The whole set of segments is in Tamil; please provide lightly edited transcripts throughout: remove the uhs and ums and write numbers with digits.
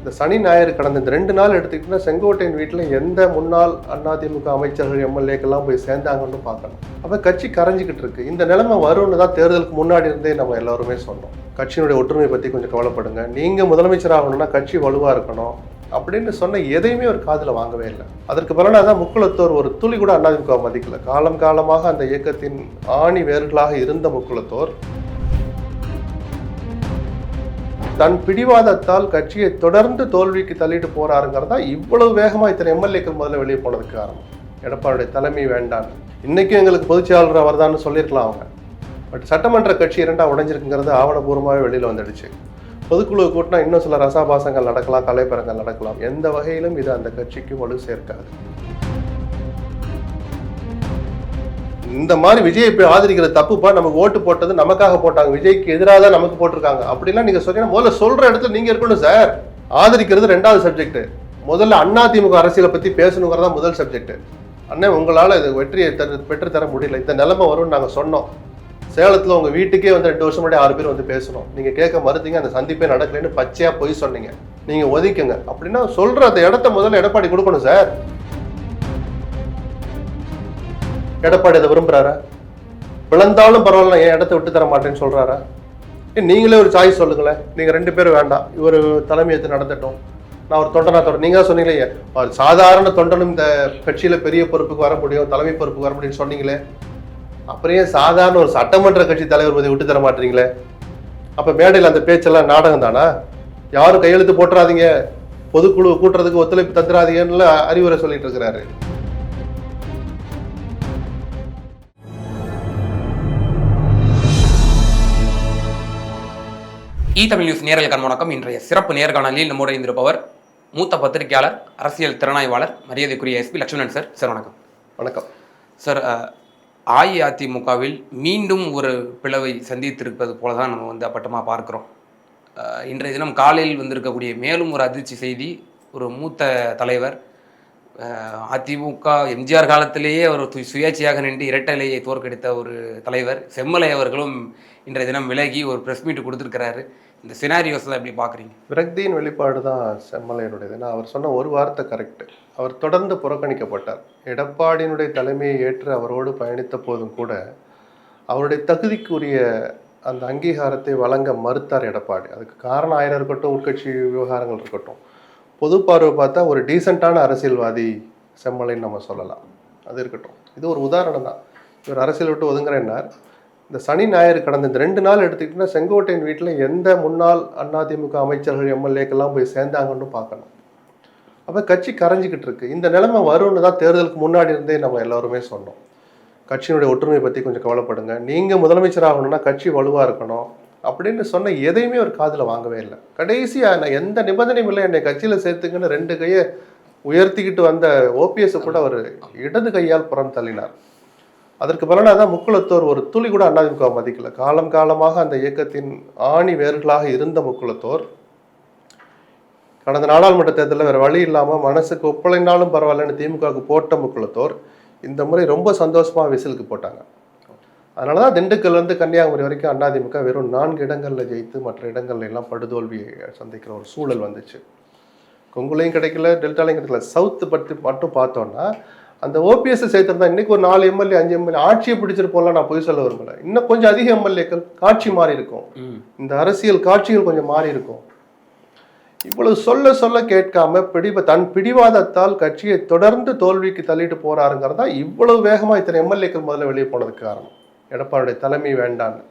இந்த சனி ஞாயிறு கடந்த இந்த 2 நாள் எடுத்துக்கிட்டோம்னா செங்கோட்டையன் வீட்டில் எந்த முன்னாள் அதிமுக அமைச்சர்கள் எம்எல்ஏக்கெல்லாம் போய் சேர்ந்தாங்கன்னு பார்க்கணும். அப்போ கட்சி கரைஞ்சிக்கிட்டு இருக்கு. இந்த நிலைமை வரும்னு தான் தேர்தலுக்கு முன்னாடி இருந்தே நம்ம எல்லாருமே சொன்னோம். கட்சியினுடைய ஒற்றுமை பற்றி கொஞ்சம் கவலைப்படுங்க, நீங்கள் முதலமைச்சர் ஆகணும்னா கட்சி வலுவாக இருக்கணும் அப்படின்னு சொன்ன எதையுமே ஒரு காதில் வாங்கவே இல்லை. அதற்கு பலனாக தான் முக்குளத்தோர் ஒரு துளி கூட அதிமுக மதிக்கல. காலம் காலமாக அந்த இயக்கத்தின் ஆணி வேர்களாக இருந்த முக்குளத்தோர் தன் பிடிவாதத்தால் கட்சியை தொடர்ந்து தோல்விக்கு தள்ளிட்டு போறாருங்கிறதா இவ்வளவு வேகமா இத்தனை எம்எல்ஏக்கள் முதல்ல வெளியே போனதுக்கு காரணம். எடப்பாடியுடைய தலைமை வேண்டாம், இன்னைக்கும் எங்களுக்கு பொதுச்செயலாளர் அவர்தான் சொல்லியிருக்கலாம் அவங்க. பட் சட்டமன்ற கட்சி 2ஆ உடைஞ்சிருக்குங்கிறது ஆவணபூர்வமாகவே வெளியில் வந்துடுச்சு. பொதுக்குழு கூட்டினா இன்னும் சில ரசாபாசங்கள் நடக்கலாம், கலைப்பரங்கள் நடக்கலாம். எந்த வகையிலும் இது அந்த கட்சிக்கு வலு சேர்க்காது. இந்த மாதிரி விஜயை போய் ஆதரிக்கிற தப்புப்பா, நமக்கு ஓட்டு போட்டது நமக்காக போட்டாங்க, விஜய்க்கு எதிராக தான் நமக்கு போட்டிருக்காங்க அப்படிலாம் நீங்க சொன்னீங்கன்னா முதல்ல சொல்ற இடத்துல நீங்க இருக்கணும் சார். ஆதரிக்கிறது 2வது சப்ஜெக்ட். முதல்ல அதிமுக அரசியலை பத்தி பேசணுங்கிறதா முதல் சப்ஜெக்ட். அண்ணன் உங்களால இது வெற்றியை பெற்றுத்தர முடியல, இந்த நிலைமை வரும்னு நாங்க சொன்னோம். சேலத்துல உங்க வீட்டுக்கே வந்து 2 வருஷம் முன்னாடி 6 பேர் வந்து பேசணும், நீங்க கேட்க மறுத்தீங்க, அந்த சந்திப்பே நடக்கலன்னு பச்சையா போய் சொன்னீங்க, நீங்க ஒதுக்குங்க அப்படின்னா சொல்ற அந்த இடத்த முதல்ல எடப்பாடி கொடுக்கணும் சார். எடப்பாடி அதை விரும்புறாரா? விழுந்தாலும் பரவாயில்ல, என் இடத்த விட்டு தர மாட்டேன்னு சொல்றாரா? நீங்களே ஒரு சாய்ஸ் சொல்லுங்களேன். நீங்க 2 பேரும் வேண்டாம், இவர் தலைமையேற்று நடத்தட்டும், நான் ஒரு தொண்டனா தொடர். நீங்க சொன்னீங்களே சாதாரண தொண்டனும் இந்த கட்சியில பெரிய பொறுப்புக்கு வர முடியும், தலைமை பொறுப்புக்கு வர முடியும்னு சொன்னீங்களே, அப்புறம் ஏன் சாதாரண ஒரு சட்டமன்ற கட்சி தலைவர் பத்தி விட்டு தர மாட்டீங்களே? அப்ப மேடையில் அந்த பேச்செல்லாம் நாடகம் தானா? யாரும் கையெழுத்து போட்டுறாதீங்க, பொதுக்குழு கூட்டுறதுக்கு ஒத்துழைப்பு தந்துடாதீங்கன்னு அறிவுரை சொல்லிட்டு இருக்கிறாரு. தமிழ் நியூஸ் நேயர்களுக்கு வணக்கம். இன்றைய சிறப்பு நேர்காணலில் நம்முடைய இருப்பவர் மூத்த பத்திரிகையாளர், அரசியல் திறனாய்வாளர், மரியாதைக்குரிய எஸ்பி லட்சுமணன் சார். சார் வணக்கம். வணக்கம் சார். அஇஅதிமுகவில் மீண்டும் ஒரு பிளவை சந்தித்திருப்பது போல தான் நம்ம அப்பட்டமாக பார்க்குறோம். இன்றைய தினம் காலையில் வந்திருக்கக்கூடிய மேலும் ஒரு அதிர்ச்சி செய்தி, ஒரு மூத்த தலைவர், அதிமுக எம்ஜிஆர் காலத்திலேயே ஒரு சுயேட்சையாக நின்று இரட்டலையை தோற்கடித்த ஒரு தலைவர் செம்மலை அவர்களும் இன்றைய தினம் விலகி ஒரு ப்ரெஸ் மீட் கொடுத்துருக்கிறாரு. இந்த சினாரியோஸ் தான் எப்படி பார்க்குறீங்க? விரக்தியின் வெளிப்பாடு தான் செம்மலையனுடையது. ஏன்னா அவர் சொன்ன ஒரு வார்த்தை கரெக்டு. அவர் தொடர்ந்து புறக்கணிக்கப்பட்டார். எடப்பாடியினுடைய தலைமையை ஏற்று அவரோடு பயணித்த போதும் கூட அவருடைய தகுதிக்குரிய அந்த அங்கீகாரத்தை வழங்க மறுத்தார் எடப்பாடி. அதுக்கு காரணம் 1000 இருக்கட்டும், உட்கட்சி விவகாரங்கள் இருக்கட்டும், பொது பார்வை பார்த்தா ஒரு டீசெண்டான அரசியல்வாதி செம்மலைன்னு நம்ம சொல்லலாம். அது இருக்கட்டும், இது ஒரு உதாரணம் தான். இவர் அரசியல் விட்டு ஒதுங்குறேன்னார். இந்த சனி ஞாயிறு கடந்த இந்த 2 நாள் எடுத்துக்கிட்டோம்னா செங்கோட்டையன் வீட்டில் எந்த முன்னாள் அதிமுக அமைச்சர்கள் எம்எல்ஏக்கெல்லாம் போய் சேர்ந்தாங்கன்னு பார்க்கணும். அப்போ கட்சி கரைஞ்சிக்கிட்டு இருக்கு. இந்த நிலைமை வரும்னு தான் தேர்தலுக்கு முன்னாடி இருந்தே நம்ம எல்லாருமே சொன்னோம். கட்சியினுடைய ஒற்றுமை பற்றி கொஞ்சம் கவலைப்படுங்க, நீங்கள் முதலமைச்சர் ஆகணும்னா கட்சி வலுவாக இருக்கணும் அப்படின்னு சொன்ன எதையுமே ஒரு காதில் வாங்கவே இல்லை. கடைசியாக நான் எந்த நிபந்தனையும் இல்லை, என்னை கட்சியில் சேர்த்துங்கன்னு 2 கையை உயர்த்திக்கிட்டு வந்த ஓபிஎஸ் கூட அவர் இடது கையால் புறம் தள்ளினார். அதற்கு பலனாக தான் முக்குளத்தோர் ஒரு துளி கூட அதிமுக மதிக்கல. காலம் காலமாக அந்த இயக்கத்தின் ஆணி வேர்களாக இருந்த முக்குளத்தோர் கடந்த நாடாளுமன்ற தேர்தலில் வேறு வழி இல்லாமல் மனசுக்கு ஒப்பளைனாலும் பரவாயில்லன்னு திமுகவுக்கு போட்ட முக்குளத்தோர் இந்த முறை ரொம்ப சந்தோஷமாக விசிலுக்கு போட்டாங்க. அதனால தான் திண்டுக்கல்லேருந்து கன்னியாகுமரி வரைக்கும் அதிமுக வெறும் 4 இடங்களில் ஜெயித்து மற்ற இடங்கள்ல எல்லாம் படுதோல்வியை சந்திக்கிற ஒரு சூழல் வந்துச்சு. கொங்குலையும் கிடைக்கல, டெல்டாலையும் கிடைக்கல. சவுத்து பற்றி மட்டும் பார்த்தோன்னா அந்த ஓபிஎஸ் சேர்த்துருந்தா இன்னைக்கு ஒரு 4 எம்எல்ஏ 5 எம்எல்ஏ ஆட்சியை பிடிச்சிருப்போம்லாம் நான் பொய் சொல்ல விரும்பல. இன்னும் கொஞ்சம் அதிக எம்எல்ஏக்கள், காட்சி மாறி இருக்கும், இந்த அரசியல் காட்சிகள் கொஞ்சம் மாறி இருக்கும். இவ்வளவு சொல்ல சொல்ல கேட்காம தன் பிடிவாதத்தால் கட்சியை தொடர்ந்து தோல்விக்கு தள்ளிட்டு போறாருங்கிறதா இவ்வளவு வேகமா இத்தனை எம்எல்ஏக்கள் முதல்ல வெளியே போனதுக்கு காரணம். எடப்பாடியுடைய தலைமை வேண்டான்னு.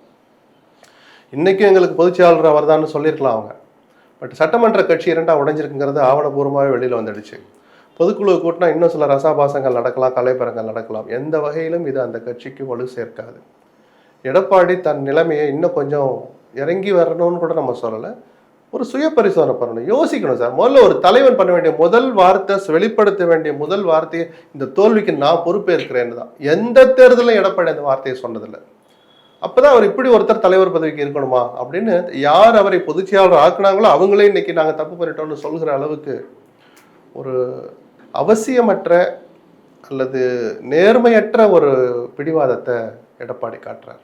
இன்னைக்கும் எங்களுக்கு பொதுச்செயலாளர் அவர்தான் சொல்லியிருக்கலாம் அவங்க. பட் சட்டமன்ற கட்சி 2ஆ உடைஞ்சிருக்குங்கிறது ஆவணபூர்வமாகவே வெளியில் வந்துடுச்சு. பொதுக்குழு கூட்டினா இன்னும் சில ரசாபாசங்கள் நடக்கலாம், கலைப்பரங்கள் நடக்கலாம். எந்த வகையிலும் இது அந்த கட்சிக்கு வலு சேர்க்காது. எடப்பாடி தன் நிலைமையை இன்னும் கொஞ்சம் இறங்கி வரணும்னு கூட நம்ம சொல்லலை, ஒரு சுய பரிசோதனை பண்ணணும், யோசிக்கணும் சார். முதல்ல ஒரு தலைவன் பண்ண வேண்டிய முதல் வார்த்தை, வெளிப்படுத்த வேண்டிய முதல் வார்த்தையை இந்த தோல்விக்கு நான் பொறுப்பேற்கிறேன்னு தான். எந்த தேர்தலும் எடப்பாடி அந்த வார்த்தையை சொன்னதில்லை. அப்போதான் அவர் இப்படி ஒருத்தர் தலைவர் பதவிக்கு இருக்கணுமா அப்படின்னு யார் அவரை பொதுச்செயலாளர் ஆக்குனாங்களோ அவங்களே இன்னைக்கு நாங்கள் தப்பு பண்ணிட்டோம்னு சொல்கிற அளவுக்கு ஒரு அவசியமற்ற அல்லது நேர்மையற்ற ஒரு பிடிவாதத்தை எடப்பாடி காட்டுறார்.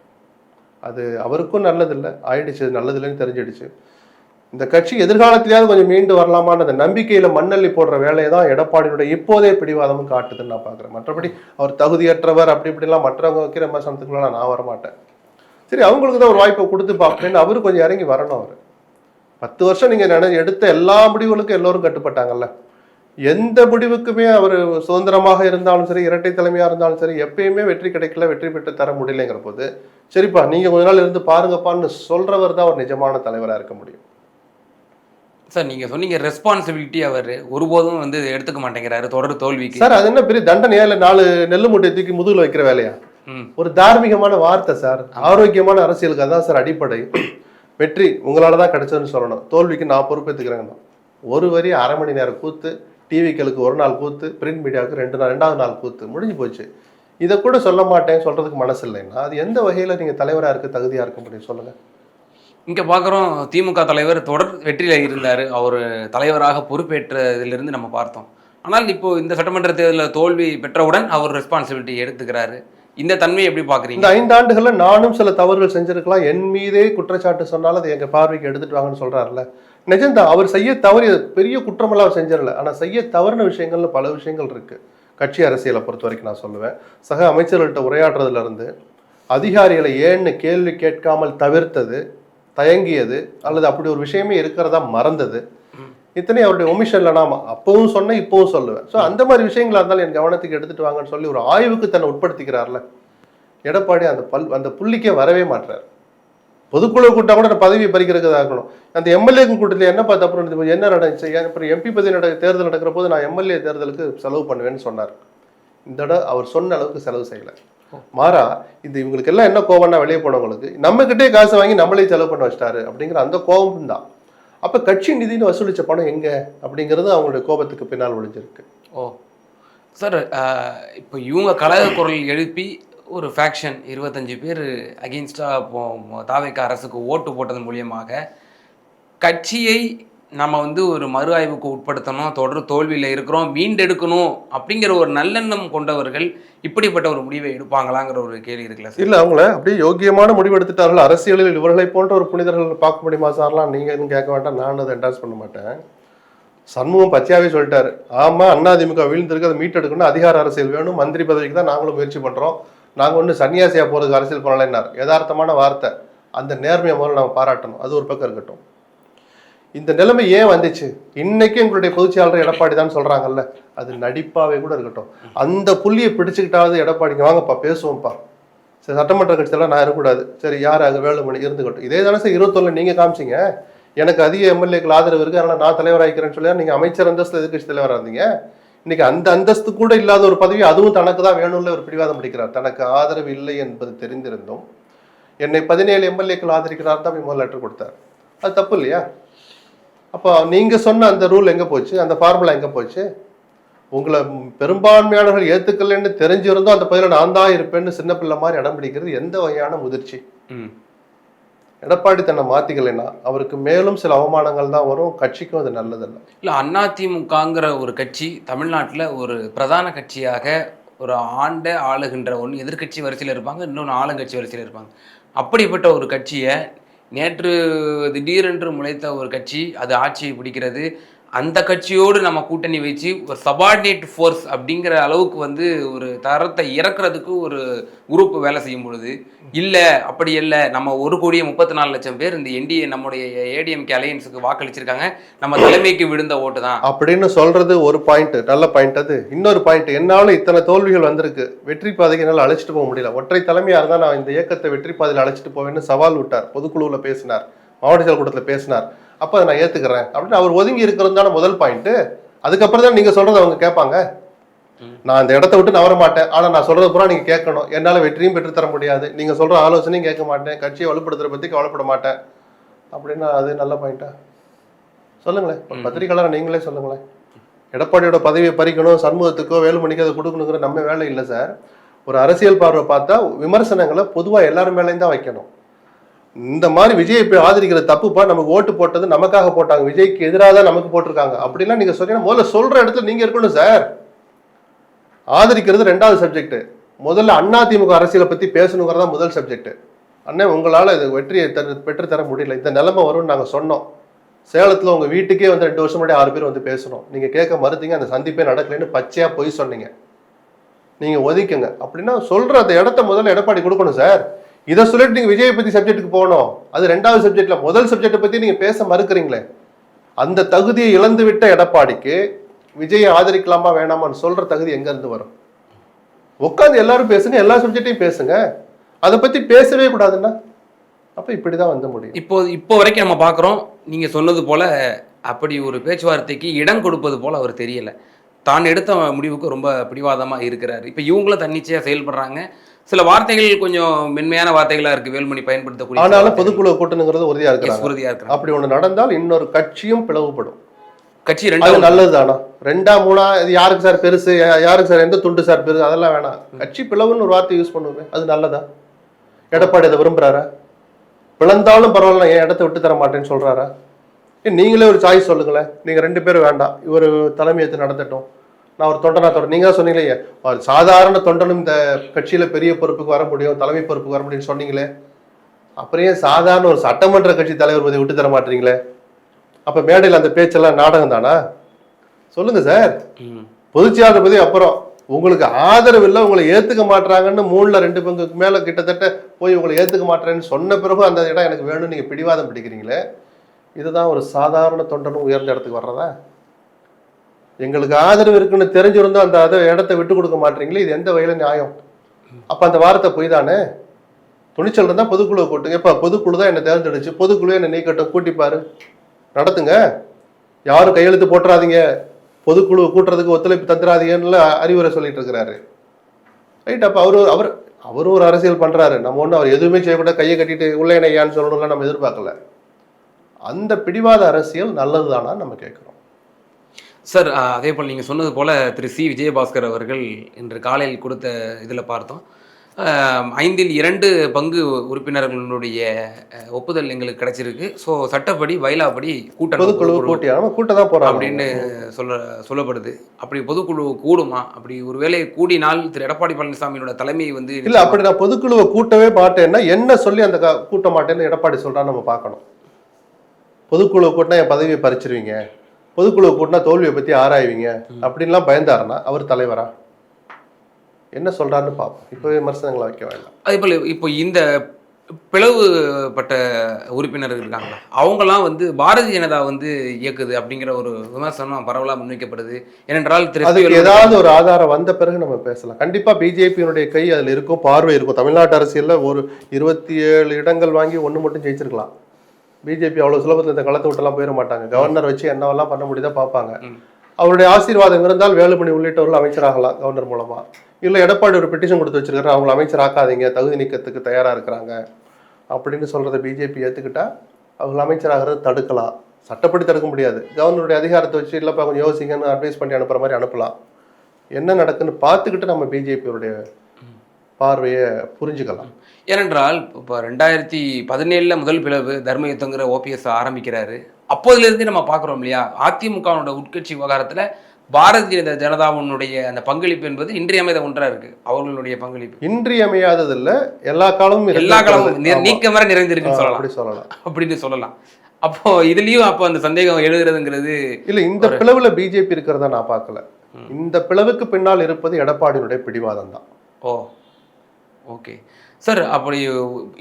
அது அவருக்கும் நல்லதில்லை, ஆயிடுச்சு, நல்லதில்லைன்னு தெரிஞ்சிடுச்சு. இந்த கட்சி எதிர்காலத்திலேயாவது கொஞ்சம் மீண்டு வரலாமான்னு அந்த நம்பிக்கையில மண்ணள்ளி போடுற வேலையை தான் எடப்பாடியுடைய இப்போதே பிடிவாதமும் காட்டுதுன்னு நான் பார்க்குறேன். மற்றபடி அவர் தகுதியற்றவர் அப்படி இப்படிலாம் மற்றவங்க வைக்கிற விமர்சனத்துக்குலாம் நான் வரமாட்டேன். சரி, அவங்களுக்கு தான் ஒரு வாய்ப்பை கொடுத்து பார்ப்பேன்னு அவரு கொஞ்சம் இறங்கி வரணும். அவர் 10 வருஷம் நீங்க எடுத்த எல்லா முடிவுகளுக்கும் எல்லோரும் கட்டுப்பட்டாங்கல்ல. எந்த முடிவுக்குமே அவர் சுதந்திரமாக இருந்தாலும் சரி, இரட்டை தலைமையா இருந்தாலும் சரி, எப்பயுமே வெற்றி கிடைக்கல, வெற்றி பெற்று தர முடியலைங்கிற போது, சரிப்பா நீங்க கொஞ்ச நாள் இருந்து பாருங்கப்பான்னு சொல்றவர் தான் ஒரு நிஜமான தலைவராக இருக்க முடியும். சார் நீங்க சொன்னீங்க ரெஸ்பான்சிபிலிட்டி அவர் ஒருபோதும் வந்து எடுத்துக்க மாட்டேங்கிறாரு தொடர் தோல்விக்கு. சார் அது என்ன பெரிய தண்டனையா இல்ல 4 நெல்லு மூட்டை தூக்கி முதுகுல வைக்கிற வேலையா? ஒரு தார்மீகமான வார்த்தை சார். ஆரோக்கியமான அரசியலுக்கு அதான் சார் அடிப்படை. வெற்றி உங்களால தான் கிடைச்சதுன்னு சொல்லணும், தோல்விக்கு நான் பொறுப்பேற்றுக்கிறேங்க. ஒரு வரி 1/2 மணி நேரம் கூத்து, டிவிக்களுக்கு 1 நாள் கூத்து, பிரிண்ட் மீடியாவுக்கு 2வது நாள் கூத்து, முடிஞ்சு போச்சு. இதை கூட சொல்ல மாட்டேன் சொல்றதுக்கு மனசு இல்லைன்னா அது எந்த வகையில நீங்க தலைவராக இருக்க தகுதியா இருக்க முடியும் சொல்லுங்க. இங்கே பார்க்குறோம் திமுக தலைவர் தொடர் வெற்றியில் இருந்தார், அவர் தலைவராக பொறுப்பேற்றதிலிருந்து நம்ம பார்த்தோம். ஆனால் இப்போ இந்த சட்டமன்ற தேர்தலில் தோல்வி பெற்றவுடன் அவர் ரெஸ்பான்சிபிலிட்டி எடுத்துக்கிறாரு. இந்த தன்மையை எப்படி பார்க்குறீங்க? இந்த 5 ஆண்டுகள்ல நானும் சில தவறுகள் செஞ்சிருக்கலாம், என் மீதே குற்றச்சாட்டு சொன்னாலும் அதை எங்க பார்வைக்கு எடுத்துட்டு வாங்கன்னு சொல்றாருல்ல. நிஜம்தான், அவர் செய்ய தவறு பெரிய குற்றமெல்லாம் அவர் செஞ்சிடல. ஆனா செய்ய தவறுன விஷயங்கள்ல பல விஷயங்கள் இருக்கு. கட்சி அரசியலை பொறுத்த வரைக்கும் நான் சொல்லுவேன், சக அமைச்சர்கள்ட்ட உரையாற்றுறதுல இருந்து அதிகாரிகளை ஏன்னு கேள்வி கேட்காமல் தவிர்த்தது, தயங்கியது, அல்லது அப்படி ஒரு விஷயமே இருக்கிறதா மறந்தது, இத்தனை அவருடைய ஒமிஷன்ல நாம அப்பவும் சொன்னேன் இப்பவும் சொல்லுவேன். ஸோ அந்த மாதிரி விஷயங்களா இருந்தாலும் என் கவனத்துக்கு எடுத்துட்டு வாங்கன்னு சொல்லி ஒரு ஆய்வுக்கு தன்னை உட்படுத்திக்கிறார்ல எடப்பாடி. அந்த புள்ளிக்கே வரவே மாட்டார். பொதுக்குழு கூட்டம் கூட பதவியை பறிக்கிறதுக்கு இருக்கணும். அந்த எம்எல்ஏ கூட்டத்தில் என்ன பார்த்து அப்புறம் என்ன நடந்துச்சு, அப்புறம் எம்பி பதவி தேர்தல் நடக்கிற போது நான் எம்எல்ஏ தேர்தலுக்கு செலவு பண்ணுவேன்னு சொன்னார். இந்த தடவை அவர் சொன்ன அளவுக்கு செலவு செய்யலை. மாறா இந்த இவங்களுக்கு எல்லாம் என்ன கோவம்னா வெளியே போனவங்களுக்கு நம்ம கிட்டே காசு வாங்கி நம்மளே செலவு பண்ண வச்சிட்டாரு அப்படிங்கிற அந்த கோபம் தான். அப்ப கட்சி நிதினு வசூலிச்ச பணம் எங்க அப்படிங்கிறது அவங்களுடைய கோபத்துக்கு பின்னால் ஒளிஞ்சிருக்கு. ஓ சார், இப்போ இவங்க கழக குரல் எழுப்பி ஒரு ஃபேக்ஷன் 25 பேர் அகெயின்ஸ்டாக தாவேக்கா அரசுக்கு ஓட்டு போட்டதன் மூலியமாக கட்சியை நம்ம வந்து ஒரு மறு ஆய்வுக்கு உட்படுத்தணும், தொடர் தோல்வியில் இருக்கிறோம், மீண்டெடுக்கணும் அப்படிங்கிற ஒரு நல்லெண்ணம் கொண்டவர்கள் இப்படிப்பட்ட ஒரு முடிவை எடுப்பாங்களாங்கிற ஒரு கேள்வி இருக்குல்ல சார்? இல்லை, அவங்கள அப்படியே யோக்கியமான முடிவு எடுத்துட்டார்கள். அரசியலில் இவர்களை போன்ற ஒரு புனிதர்கள் பார்க்க முடியுமா சார்லாம் நீங்கள் எதுவும் கேட்க வேண்டாம், நான் அதை என்டாஸ் பண்ண மாட்டேன். சண்முகம் பச்சையாவே சொல்லிட்டாரு, ஆமாம் அதிமுக வீழ்ந்திருக்கு, அதை மீட்டெடுக்கணும், அதிகார அரசியல் வேணும், மந்திரி பதவிக்கு தான் நாங்களும் முயற்சி பண்ணுறோம், நாங்கள் ஒன்றும் சன்னியாசியாக போகிறதுக்கு அரசியல் பண்ணலைன்னார். யதார்த்தமான வார்த்தை. அந்த நேர்மையை முதல்ல நம்ம பாராட்டணும். அது ஒரு பக்கம் இருக்கட்டும். இந்த நிலைமை ஏன் வந்துச்சு, இன்னைக்கு எங்களுடைய பொதுச்செயலாளர் எடப்பாடி தான் சொல்றாங்கல்ல, அது நடிப்பாவே கூட இருக்கட்டும், அந்த புள்ளியை பிடிச்சுக்கிட்டாவது எடப்பாடிங்க வாங்கப்பா பேசுவோம்ப்பா, சரி சட்டமன்ற கட்சியெல்லாம் நான் இருக்கக்கூடாது, சரி யார் அங்கே வேலுமணி இருந்துக்கட்டும். இதே தானே சார் 21 நீங்க காமிச்சிங்க, எனக்கு அதிக எம்எல்ஏக்கள் ஆதரவு இருக்கு, அதனால நான் தலைவராகிறேன்னு சொல்லி நீங்க அமைச்சர் அந்தஸ்து எதிர்கட்சி தலைவராக இருந்தீங்க. இன்னைக்கு அந்த அந்தஸ்து கூட இல்லாத ஒரு பதவி அதுவும் தனக்கு தான் வேணும்ல ஒரு பிடிவாதம் பிடிக்கிறார். தனக்கு ஆதரவு இல்லை என்பது தெரிந்திருந்தும் என்னை 17 எம்எல்ஏக்கள் ஆதரிக்கிறார் தான் முதல் லெட்டர் கொடுத்தார். அது தப்பு இல்லையா? அப்போ நீங்க சொன்ன அந்த ரூல் எங்க போச்சு, அந்த ஃபார்முலா எங்க போச்சு? உங்களை பெரும்பான்மையானவர்கள் ஏத்துக்கலன்னு தெரிஞ்சிருந்தோம் அந்த பதில நான் தான் இருப்பேன்னு சின்ன பிள்ளை மாதிரி இடம் பிடிக்கிறது எந்த வகையான முதிர்ச்சி? எடப்பாடி தன்னை மாத்திக்கலைன்னா அவருக்கு மேலும் சில அவமானங்கள் தான் வரும், கட்சிக்கும் அது நல்லதில்லை. இல்லை, அதிமுகங்கிற ஒரு கட்சி தமிழ்நாட்டில் ஒரு பிரதான கட்சியாக ஒரு ஆளுகின்ற ஒன்று எதிர்கட்சி வரிசையில் இருப்பாங்க, இன்னொன்று ஆளுங்கட்சி வரிசையில் இருப்பாங்க. அப்படிப்பட்ட ஒரு கட்சியை நேற்று திடீரென்று முளைத்த ஒரு கட்சி அது ஆட்சியை பிடிக்கிறது, அந்த கட்சியோடு நம்ம கூட்டணி வச்சு ஒரு சபார்டினேட் ஃபோர்ஸ் அப்படிங்கிற அளவுக்கு வந்து ஒரு தரத்தை இறக்குறதுக்கு ஒரு குரூப் வேலை செய்யும் பொழுது, இல்லை அப்படி இல்லை, நம்ம 1,34,00,000 பேர் இந்த என்டிஏ நம்முடைய ஏடிஎம்கே அலையன்ஸுக்கு வாக்களிச்சிருக்காங்க, நம்ம தலைமைக்கு விழுந்த ஓட்டு தான் அப்படின்னு சொல்றது ஒரு பாயிண்ட், நல்ல பாயிண்ட். அது இன்னொரு பாயிண்ட், என்னால இத்தனை தோல்விகள் வந்திருக்கு, வெற்றி பாதைக்கு என்னால் அழைச்சிட்டு போக முடியல, ஒற்றை தலைமையா இருந்தால் நான் இந்த இயக்கத்தை வெற்றி பாதையில் அழைச்சிட்டு போவேன்னு சவால் விட்டார், பொதுக்குழுவில் பேசினார், மாவட்ட செயல் கூட்டத்தில் பேசினார். அப்போ அதை நான் ஏற்றுக்கிறேன் அப்படின்னு அவர் ஒதுங்கி இருக்கிறது தானே முதல் பாயிண்ட். அதுக்கப்புறம் தான் நீங்கள் சொல்கிறத அவங்க கேட்பாங்க. நான் அந்த இடத்த விட்டு நவர மாட்டேன், ஆனால் நான் சொல்கிறது பூரா நீங்கள் கேட்கணும், என்னால் வெற்றியும் பெற்றுத்தர முடியாது, நீங்கள் சொல்கிற ஆலோசனையும் கேட்க மாட்டேன், கட்சியை வலுப்படுத்துகிற பற்றி கவலைப்பட மாட்டேன் அப்படின்னா அது நல்ல பாயிண்டா? சொல்லுங்களேன், பத்திரிகையாளர் நீங்களே சொல்லுங்களேன். எடப்பாடியோட பதவியை பறிக்கணும், சண்முகத்துக்கோ வேலுமணிக்கோ அதை கொடுக்கணுங்கிற நம்ம வேலை இல்லை சார். ஒரு அரசியல் பார்வை பார்த்தா விமர்சனங்களை பொதுவாக எல்லாரும் மேலேயும் தான் வைக்கணும். இந்த மாதிரி விஜய் போய் ஆதரிக்கிற தப்புப்பா, நமக்கு ஓட்டு போட்டது நமக்காக போட்டாங்க, விஜய்க்கு எதிராக தான் நமக்கு போட்டிருக்காங்க அப்படிலாம் நீங்க சொன்னீங்கன்னா முதல்ல சொல்ற இடத்துல நீங்க இருக்கணும் சார். ஆதரிக்கிறது 2வது சப்ஜெக்ட், முதல்ல அதிமுக அரசியலை பத்தி பேசணுங்கிறதா முதல் சப்ஜெக்ட். அண்ணே உங்களால இது வெற்றியை பெற்றுத்தர முடியல, இந்த நிலைமை வரும்னு நாங்க சொன்னோம், சேலத்துல உங்க வீட்டுக்கே வந்து 2 வருஷம் முன்னாடி 6 பேர் வந்து பேசணும், நீங்க கேட்க மறுத்தீங்க, அந்த சந்திப்பே நடக்கலைன்னு பச்சையா பொய் சொன்னீங்க, நீங்க ஒதுக்குங்க அப்படின்னா சொல்ற அந்த இடத்த முதல்ல எடப்பாடி கொடுக்கணும் சார். இதை சொல்லிட்டு நீங்க விஜயை பத்தி சப்ஜெக்ட்டுக்கு போகணும். அது 2வது சப்ஜெக்ட்ல முதல் சப்ஜெக்டை பத்தி நீங்க பேச மறுக்கிறீங்களே. அந்த தகுதியை இழந்து விட்ட எடப்பாடிக்கு விஜயை ஆதரிக்கலாமா வேணாமான்னு சொல்ற தகுதி எங்க இருந்து வரும்? உட்காந்து எல்லாரும் பேசுங்க, எல்லா சப்ஜெக்டையும் பேசுங்க. அதை பத்தி பேசவே கூடாதுன்னா அப்ப இப்படிதான் வந்து முடியும். இப்போ வரைக்கும் நம்ம பார்க்குறோம், நீங்க சொன்னது போல அப்படி ஒரு பேச்சுவார்த்தைக்கு இடம் கொடுப்பது போல அவர் தெரியல. தான் எடுத்த முடிவுக்கு ரொம்ப பிடிவாதமா இருக்கிறாரு. இப்போ இவங்களும் தன்னிச்சையா செயல்படுறாங்க. சில வார்த்தைகள் கொஞ்சம் மென்மையான வார்த்தைகளா இருக்கு வேலுமணி பயன்படுத்தக்கூடிய. ஆனாலும் பொதுக்குழு கூட்டணுங்கிறது உறுதியா இருக்கிறாங்க. உறுதியா இருக்கிறாங்க. அப்படி ஒண்ணு நடந்தால் இன்னொரு கட்சியும் பிளவுபடும். கட்சி அது நல்லதுதானா? 2ஆ 3ஆ இது யாருக்கு சார் பெருசு, யாருக்கு சார் எந்த துண்டு சார் பெருசு, அதெல்லாம் வேணாம். கட்சி பிளவுன்னு ஒரு வார்த்தை யூஸ் பண்ணுவேன், அது நல்லதா? எடப்பாடி அதை விரும்புறாரா? பிளந்தாலும் பரவாயில்ல, என் இடத்த விட்டு தர மாட்டேன்னு சொல்றாரா? நீங்களே ஒரு சாய்ஸ் சொல்லுங்களேன். நீங்க 2 பேரும் வேண்டாம், இவர் தலைமை ஏற்று நடத்தட்டும், நான் ஒரு தொண்டனா தொடர். நீங்க தான் சொன்னீங்களே ஒரு சாதாரண தொண்டனும் இந்த கட்சியில பெரிய பொறுப்புக்கு வர முடியும், தலைமை பொறுப்புக்கு வர முடியும்னு சொன்னீங்களே. அப்புறம் ஏன் சாதாரண ஒரு சட்டமன்ற கட்சி தலைவர் பதவி விட்டு தர மாட்டீங்களே? அப்ப மேடையில் அந்த பேச்செல்லாம் நாடகம் தானா? சொல்லுங்க சார். பொதுச்செயலாளர் பதவி அப்புறம் உங்களுக்கு ஆதரவு இல்லை, உங்களை ஏத்துக்க மாட்டாங்கன்னு 3ல் 2 பங்குக்கு மேல கிட்டத்தட்ட போய் உங்களை ஏத்துக்க மாட்டேன்னு சொன்ன பிறகு அந்த இடம் எனக்கு வேணும் நீங்க பிடிவாதம் பிடிக்கிறீங்களே. இதுதான் ஒரு சாதாரண தொண்டனும் உயர்ந்த இடத்துக்கு வர்றதா? எங்களுக்கு ஆதரவு இருக்குன்னு தெரிஞ்சிருந்தோம் அந்த அதை இடத்த விட்டு கொடுக்க மாட்டீங்களே, இது எந்த வகையில நியாயம்? அப்ப அந்த வார்த்தை பொய் தானே. துணிச்சல் இருந்தா பொதுக்குழுவை கூட்டுங்க. இப்ப பொதுக்குழு தான் என்ன தேர்ந்தெடுச்சு, பொதுக்குழு என்ன நீக்கட்டும், கூட்டிப்பாரு, நடத்துங்க. யாரும் கையெழுத்து போட்டுறாதீங்க, பொதுக்குழு கூட்டுறதுக்கு ஒத்துழைப்பு தந்துடாதீங்கன்னு அறிவுரை சொல்லிட்டு இருக்கிறாரு. ரைட். அப்ப அவரும் ஒரு அரசியல் பண்றாரு. நம்ம ஒண்ணு அவர் எதுவுமே செய்யக்கூட கையை கட்டிட்டு உள்ள ஐயான்னு சொல்லணும்ல நம்ம எதிர்பார்க்கல. அந்த பிடிவாத அரசியல் நல்லதுதானா நம்ம கேட்கிறோம். சார், அதே போல் நீங்கள் சொன்னது போல் திரு சி விஜயபாஸ்கர் அவர்கள் இன்று காலையில் கொடுத்த இதில் பார்த்தோம், 5ல் 2 பங்கு உறுப்பினர்களுடைய ஒப்புதல் எங்களுக்கு கிடைச்சிருக்கு. ஸோ சட்டப்படி வயலாப்படி கூட்டதான் போகிறோம் அப்படின்னு சொல்லப்படுது. அப்படி பொதுக்குழு கூடுமா? அப்படி ஒருவேளை கூடினால் திரு எடப்பாடி பழனிசாமியோட தலைமையை வந்து இல்லை, அப்படி நான் பொதுக்குழுவை கூட்டவே மாட்டேன்னா என்ன சொல்லி அந்த கூட்ட மாட்டேன்னு எடப்பாடி சொல்றான்னு நம்ம பார்க்கணும். பொதுக்குழு கூட்டினா என் பதவியை பறிச்சிருவீங்க, பொதுக்குழு கூட்டினா தோல்வியை பத்தி ஆராய்வீங்க அப்படின்லாம் பயந்தாருன்னா அவர் தலைவரா? என்ன சொல்றாருன்னு பார்ப்போம். இப்போ விமர்சனங்களை வைக்க வேண்டாம். அதே போல் இப்போ இந்த பிளவுபட்ட உறுப்பினர்கள் இருக்காங்களா, அவங்களாம் வந்து பாரதிய ஜனதா வந்து இயக்குது அப்படிங்கிற ஒரு விமர்சனம் பரவலாக முன்வைக்கப்படுது. ஏனென்றால் அதுக்கு ஏதாவது ஒரு ஆதாரம் வந்த பிறகு நம்ம பேசலாம். கண்டிப்பா பிஜேபியினுடைய கை அதில் இருக்கும், பார்வை இருக்கும். தமிழ்நாட்டு அரசியலில் ஒரு 27 இடங்கள் வாங்கி 1 மட்டும் ஜெயிச்சிருக்கலாம். பிஜேபி அவ்வளவு சுலபத்தில் இந்த களத்தை விட்டுலாம் போயிட மாட்டாங்க. கவர்னர் வச்சு என்னவெல்லாம் பண்ண முடியுதா பார்ப்பாங்க. அவருடைய ஆசீர்வாதம் இருந்தால் வேலுமணி உள்ளிட்டவர்கள் அமைச்சராகலாம் கவர்னர் மூலமா. இல்லை எடப்பாடி ஒரு பெட்டிஷன் கொடுத்து வச்சிருக்காரு, அவங்களை அமைச்சர் ஆக்காதீங்க, தகுதி நீக்கத்துக்கு தயாரா இருக்கிறாங்க அப்படின்னு சொல்றதை பிஜேபி ஏத்துக்கிட்டா அவங்க அமைச்சராகிறது தடுக்கலாம். சட்டப்படி தடுக்க முடியாது. கவர்னருடைய அதிகாரத்தை வச்சு இல்லப்பா கொஞ்சம் யோசிங்கன்னு அட்வைஸ் பண்ணி அனுப்புற மாதிரி அனுப்பலாம். என்ன நடக்குன்னு பார்த்துக்கிட்டு நம்ம பிஜேபியோடைய பார்வையை புரிஞ்சுக்கலாம். ஏனென்றால் இப்போ 2017 முதல் பிளவு தர்ம யுத்தங்கிற ஓபிஎஸ் ஆரம்பிக்கிறாரு. அப்போதிலிருந்து நம்ம பார்க்குறோம் இல்லையா, அதிமுகவோட உட்கட்சி விவகாரத்தில் பாரதிய ஜனதாவுடைய அந்த பங்களிப்பு என்பது இன்றியமையாத ஒன்றா இருக்கு. அவர்களுடைய பங்களிப்பு இன்றியமையாதது இல்லை, எல்லா காலமும் நீக்கமர நிறைந்திருக்குன்னு சொல்லலாம், அப்படின்னு சொல்லலாம். அப்போ இதுலயும் அப்போ அந்த சந்தேகம் எழுதுறதுங்கிறது இல்லை. இந்த பிளவுல பிஜேபி இருக்கிறதா நான் பார்க்கல. இந்த பிளவுக்கு பின்னால் இருப்பது எடப்பாடியினுடைய பிடிவாதம் தான். ஓ, ஓகே சார். அப்படி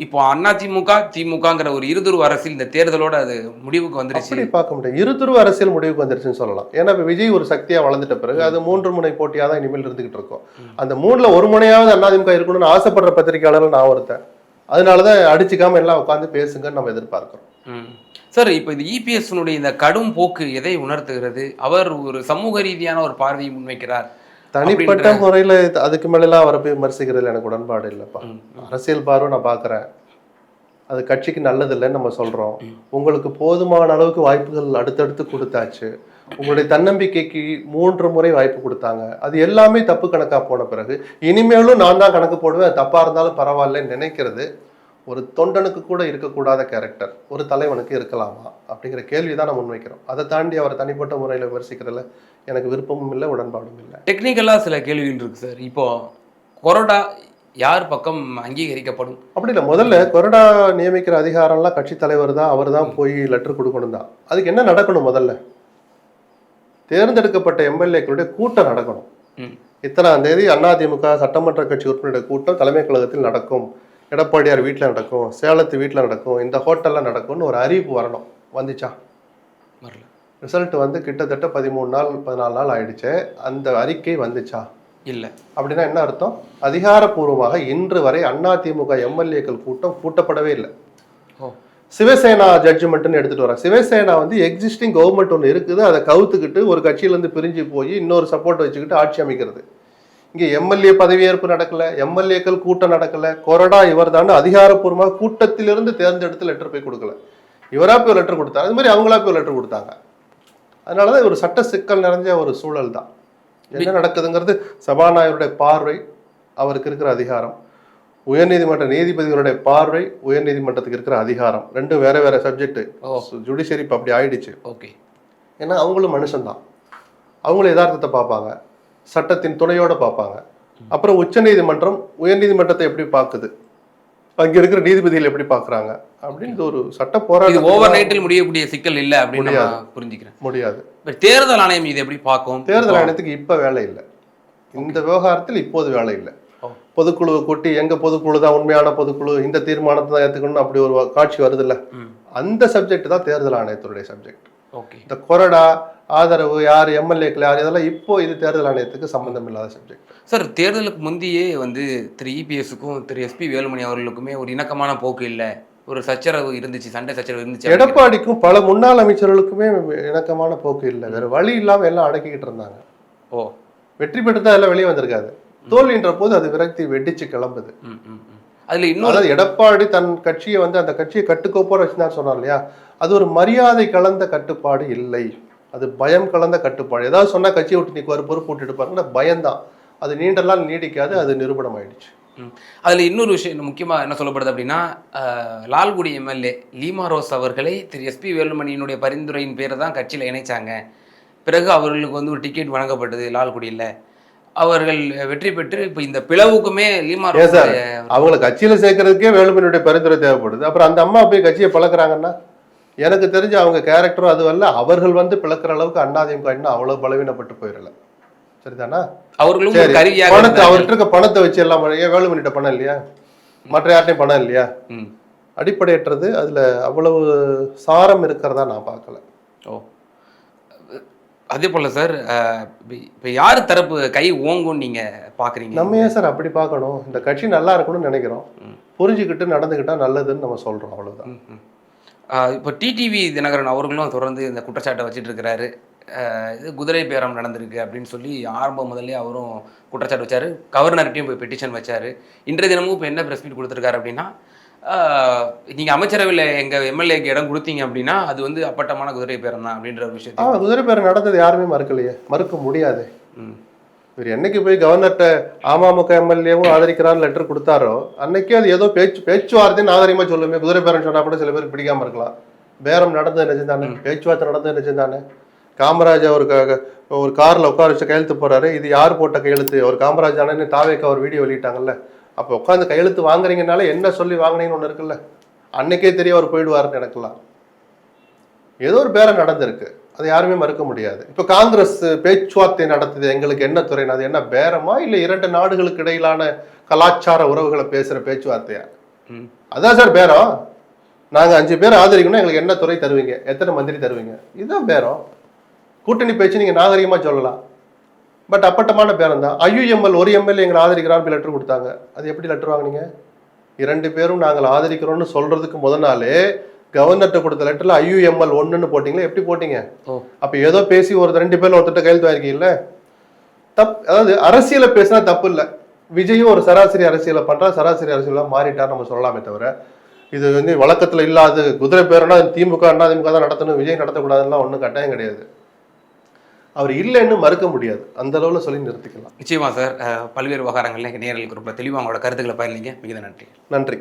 இப்போ அதிமுக திமுகங்கிற ஒரு இருதுருவ அரசியல் இந்த தேர்தலோட அது முடிவுக்கு வந்துருச்சு. அப்படி பார்க்க முடியாது. இருதுருவ அரசியல் முடிவுக்கு வந்துருச்சுன்னு சொல்லலாம். ஏன்னா விஜய் ஒரு சக்தியா வளர்ந்துட்ட பிறகு அது 3 முனை போட்டியா தான் இனிமேல் இருந்துகிட்டு இருக்கும். அந்த 3ல் ஒரு முனையாவது அதிமுக இருக்கணும்னு ஆசைப்படுற பத்திரிகையாளர்கள் நான் ஒருத்தன். அதனாலதான் அடிச்சுக்காம எல்லாம் உட்காந்து பேசுங்கன்னு நம்ம எதிர்பார்க்கிறோம். சார், இப்போ இது இபிஎஸ்னுடைய இந்த கடும் போக்கு எதை உணர்த்துகிறது? அவர் ஒரு சமூக ரீதியான ஒரு பார்வையை முன்வைக்கிறார். தனிப்பட்ட முறையில அதுக்கு மேலாம் அவரை போய் விமர்சிக்கிறதுல எனக்கு உடன்பாடு இல்லைப்பா. அரசியல் பார்வை நான் பார்க்குறேன், அது கட்சிக்கு நல்லது இல்லைன்னு நம்ம சொல்றோம். உங்களுக்கு போதுமான அளவுக்கு வாய்ப்புகள் அடுத்தடுத்து கொடுத்தாச்சு. உங்களுடைய தன்னம்பிக்கைக்கு 3 முறை வாய்ப்பு கொடுத்தாங்க. அது எல்லாமே தப்பு கணக்கா போன பிறகு இனிமேலும் நான் தான் கணக்கு போடுவேன், தப்பா இருந்தாலும் பரவாயில்லன்னு நினைக்கிறது ஒரு தொண்டனுக்கு கூட இருக்கக்கூடாத கேரக்டர் ஒரு தலைவனுக்கு இருக்கலாமா அப்படிங்கிற கேள்விதான் நம்ம முன்வைக்கிறோம். அதை தாண்டி அவரை தனிப்பட்ட முறையில் விமர்சிக்கிறதுல எனக்கு விருப்பமும் இல்லை, உடன்பாடும் இல்லை. டெக்னிக்கலாக சில கேள்விகள் இருக்கு சார். இப்போ கொரோனா யார் பக்கம் அங்கீகரிக்கப்படும்? அப்படி இல்லை, முதல்ல கொறடா நியமிக்கிற அதிகாரம்லாம் கட்சி தலைவர் தான், அவர் தான் போய் லெட்டர் கொடுக்கணும் தான். அதுக்கு என்ன நடக்கணும்? முதல்ல தேர்ந்தெடுக்கப்பட்ட எம்எல்ஏக்களுடைய கூட்டம் நடக்கணும். இத்தனாம் தேதி அதிமுக சட்டமன்ற கட்சி உறுப்பினருடைய கூட்டம் தலைமை கழகத்தில் நடக்கும், எடப்பாடியார் வீட்டில் நடக்கும், சேலத்து வீட்டில் நடக்கும், இந்த ஹோட்டலில் நடக்கும்னு ஒரு அறிவிப்பு வரணும். வந்துச்சா? வரல. ரிசல்ட் வந்து கிட்டத்தட்ட 13 நாள் 14 நாள் ஆயிடுச்சு. அந்த அறிக்கை வந்துச்சா? இல்லை. அப்படின்னா என்ன அர்த்தம்? அதிகாரப்பூர்வமாக இன்று வரை அதிமுக எம்எல்ஏக்கள் கூட்டம் கூட்டப்படவே இல்லை. சிவசேனா ஜட்ஜ்மெண்ட்னு எடுத்துட்டு வராங்க. சிவசேனா வந்து எக்ஸிஸ்டிங் கவர்மெண்ட் ஒன்று இருக்குது, அதை கவுத்துக்கிட்டு ஒரு கட்சியிலேருந்து பிரிஞ்சு போய் இன்னொரு சப்போர்ட் வச்சுக்கிட்டு ஆட்சி அமைக்கிறது. இங்கே எம்எல்ஏ பதவியேற்பு நடக்கல, எம்எல்ஏக்கள் கூட்டம் நடக்கல. கொறடா இவர் தான் அதிகாரப்பூர்வமாக கூட்டத்திலிருந்து தேர்ந்தெடுத்து லெட்டர் போய் கொடுக்கல, இவரா போய் லெட்டர் கொடுத்தாங்க. அது மாதிரி அவங்களா போய் லெட்டர் கொடுத்தாங்க. அதனாலதான் ஒரு சட்ட சிக்கல் நிறைஞ்ச ஒரு சூழல் தான். என்ன நடக்குதுங்கிறது சபாநாயகருடைய பார்வை, அவருக்கு இருக்கிற அதிகாரம், உயர்நீதிமன்ற நீதிபதிகளுடைய பார்வை, உயர்நீதிமன்றத்துக்கு இருக்கிற அதிகாரம், ரெண்டும் வேற வேற சப்ஜெக்ட். ஜுடிஷியரி இப்போ அப்படி ஆயிடுச்சு. ஓகே. ஏன்னா அவங்களும் மனுஷன்தான், அவங்களும் யதார்த்தத்தை பார்ப்பாங்க, சட்டத்தின் துணையோட பார்ப்பாங்க. அப்புறம் உச்ச நீதிமன்றம் உயர்நீதிமன்றத்தை எப்படி பார்க்குது, அங்க இருக்கிற நீதிபதிகள் எப்படி பார்க்குறாங்க அப்படின்னு ஒரு சட்ட போராட்டம். ஓவர் நைட்டில் முடியக்கூடிய சிக்கல் இல்லை அப்படின்னு புரிஞ்சுக்கிறேன். முடியாது. தேர்தல் ஆணையம் இது எப்படி பார்க்கும்? தேர்தல் ஆணையத்துக்கு இப்ப வேலை இல்லை, இந்த விவகாரத்தில் இப்போது வேலை இல்லை. பொதுக்குழுவை கூட்டி எங்க பொதுக்குழு தான் உண்மையான பொதுக்குழு, இந்த தீர்மானத்தை தான் ஏற்றுக்கணும், அப்படி ஒரு காட்சி வருது இல்ல, அந்த சப்ஜெக்ட் தான் தேர்தல் ஆணையத்துடைய சப்ஜெக்ட். இந்த கொறடா ஆதரவு யார், எம்எல்ஏக்கள் யார், இதெல்லாம் இப்போ இது தேர்தல் ஆணையத்துக்கு சம்பந்தம் இல்லாத சப்ஜெக்ட். சார், தேர்தலுக்கு முந்தையே வந்து திரு இபிஎஸ்க்கும் திரு எஸ்பி வேலுமணி அவர்களுக்குமே ஒரு இணக்கமான போக்கு இல்லை, ஒரு சச்சரவு இருந்துச்சு, சண்டை சச்சரவு இருந்துச்சு. எடப்பாடிக்கும் பல முன்னாள் அமைச்சர்களுக்குமே இணக்கமான போக்கு இல்லை, வேற வழி இல்லாம எல்லாம் அடக்கிக்கிட்டு இருந்தாங்க. வெற்றி பெற்று எல்லாம் வெளியே வந்திருக்காது, தோல்வின்ற போது அது விரக்தி வெடிச்சு கிளம்புது. அதுல இன்னொரு எடப்பாடி தன் கட்சியை வந்து அந்த கட்சியை கட்டுக்கோப்போட வச்சுதான் சொன்னார் இல்லையா, அது ஒரு மரியாதை கலந்த கட்டுப்பாடு இல்லை, அது பயம் கலந்த கட்டுப்பாடு. ஏதாவது சொன்னா கட்சியை விட்டு நீக்கு ஒரு பொறுப்பு விட்டு எடுப்பாருன்னா பயம்தான், அது நீண்ட நாள் நீடிக்காது, அது நிரூபணம் ஆயிடுச்சு. அதுல இன்னொரு விஷயம் முக்கியமா என்ன சொல்லப்படுது அப்படின்னா, லால்குடி எம்எல்ஏ லீமா ரோஸ் அவர்களை திரு எஸ்பி வேலுமணியினுடைய பரிந்துரையின் பேரை தான் கட்சியில இணைச்சாங்க. பிறகு அவர்களுக்கு வந்து ஒரு டிக்கெட் வழங்கப்பட்டது லால்குடியில், அவர்கள் வெற்றி பெற்று இப்போ இந்த பிளவுக்குமே லீமா ரோஸ் அவங்களை கட்சியில சேர்க்கறதுக்கே வேலுமணியுடைய பரிந்துரை தேவைப்படுது. அப்புறம் அந்த அம்மா போய் கட்சியை பழக்கிறாங்கன்னா, எனக்கு தெரிஞ்ச அவங்க கேரக்டரும் அதுவல்ல, அவர்கள் வந்து பிளக்கிற அளவுக்கு அதிமுக இன்னும் அவ்வளவு பலவீனப்பட்டு போயிடல. சரிதானா? அவர்களும் பணத்தை அவர்கிட்ட இருக்க பணத்தை வச்சு எல்லாம் வேலுமணிட்ட பணம் இல்லையா, மற்ற யார்ட்டையும் பணம் இல்லையா, அடிப்படையற்றது. அதுல அவ்வளவு சாரம் இருக்கிறதா நான் பார்க்கல. அதே போல சார், இப்போ யார் தரப்பு கை ஓங்கும்னு நீங்க பாக்குறீங்க? நம்ம ஏன் சார் அப்படி பார்க்கணும்? இந்த கட்சி நல்லா இருக்கணும்னு நினைக்கிறோம், புரிஞ்சுக்கிட்டு நடந்துக்கிட்டா நல்லதுன்னு நம்ம சொல்றோம், அவ்வளவுதான். இப்போ டிடிவி தினகரன் அவர்களும் தொடர்ந்து இந்த குற்றச்சாட்டை வச்சுட்டு இருக்கிறாரு. இது குதிரை பேரம் நடந்திருக்கு அப்படின்னு சொல்லி ஆரம்பம் முதல்ல அவரும் குற்றச்சாட்டு வச்சாரு, கவர்னர்கிட்டையும் போய் பெட்டிஷன் வச்சாரு. இன்றைய தினமும் இப்போ என்ன ப்ரெஸ் மீட் கொடுத்துருக்காரு அப்படின்னா, நீங்கள் அமைச்சரவையில் எங்கள் எம்எல்ஏக்கு இடம் கொடுத்தீங்க அப்படின்னா அது வந்து அப்பட்டமான குதிரை பேரம் தான் அப்படின்ற ஒரு விஷயத்தை. குதிரை பேரம் நடந்தது யாருமே மறுக்கலையே, மறுக்க முடியாது. இவர் என்னைக்கு போய் கவர்னர்கிட்ட அமமுக எம்எல்ஏவும் ஆதரிக்கிறான்னு லெட்டர் கொடுத்தாரோ அன்னைக்கே அது ஏதோ பேச்சுவார்த்தைன்னு ஆதரியமா சொல்லுமே. குதிரை பேரம் சொன்னா கூட சில பேருக்கு பிடிக்காம இருக்கலாம், பேரம் நடந்தது நிஜம்தானே, பேச்சுவார்த்தை நடந்தது நிஜம்தானே. காமராஜ் ஒரு கார்ல உட்கார வச்சு கையெழுத்து போறாரு, இது யார் போட்ட கையெழுத்து, அவர் காமராஜ் ஆனு தாவேக்கு அவர் வீடியோ வெளியிட்டாங்கல்ல, அப்போ உட்காந்து கையெழுத்து வாங்குறீங்கனால என்ன சொல்லி வாங்கினீங்கன்னு ஒன்று இருக்குல்ல, அன்னைக்கே தெரிய அவர் போயிடுவாருன்னு எனக்குலாம். ஏதோ ஒரு பேரம் நடந்திருக்கு, அது யாருமே மறுக்க முடியாது. இப்போ காங்கிரஸ் பேச்சுவார்த்தை நடத்துது, எங்களுக்கு என்ன துறைனா அது என்ன பேரமா இல்லை 2 நாடுகளுக்கு இடையிலான கலாச்சார உறவுகளை பேசுற பேச்சுவார்த்தையா? அதான் சார் பேரம். நாங்க 5 பேர் ஆதரிக்கணும், எங்களுக்கு என்ன துறை தருவீங்க, எத்தனை மந்திரி தருவீங்க, இதுதான் பேரம். கூட்டணி பேச்சு நீங்க நாகரிகமா சொல்லலாம், பட் அப்பட்டமான பேரம் தான். IUML ஒரு எம்எல்ஏ எங்களை ஆதரிக்கிறான்னு லெட்டர் கொடுத்தாங்க, அது எப்படி லெட்டர் வாங்கினீங்க? 2 பேரும் நாங்கள் ஆதரிக்கிறோம்னு சொல்றதுக்கு முதல் நாளே கவர்னர்கிட்ட கொடுத்த லெட்டர்ல IUML 1ன்னு போட்டீங்களா, எப்படி போட்டீங்க? அப்ப ஏதோ பேசி ஒரு 2 பேர்ல ஒருத்தட்ட கையெழுத்து வாங்கிருக்கீங்கல்ல, அதாவது அரசியலை பேசினா தப்பு இல்லை. விஜயும் ஒரு சராசரி அரசியலை பண்றா, சராசரி அரசியலாக மாறிட்டார் நம்ம சொல்லலாமே தவிர, இது வந்து வழக்கத்துல இல்லாது குதிரை பேரனா திமுக அதிமுக தான் நடத்தணும், விஜய் நடத்தக்கூடாதுலாம் ஒன்றும் கட்டாயம் கிடையாது. அவர் இல்லைன்னு மறுக்க முடியாது, அந்த அளவுல சொல்லி நிறுத்திக்கலாம். நிச்சயமா சார், பல்வேறு விவகாரங்கள்ல நேயர்களுக்கு ரொம்ப தெளிவாக அவங்களோட கருத்துக்களை பகிர்ந்தீங்க, மிக நன்றி. நன்றி.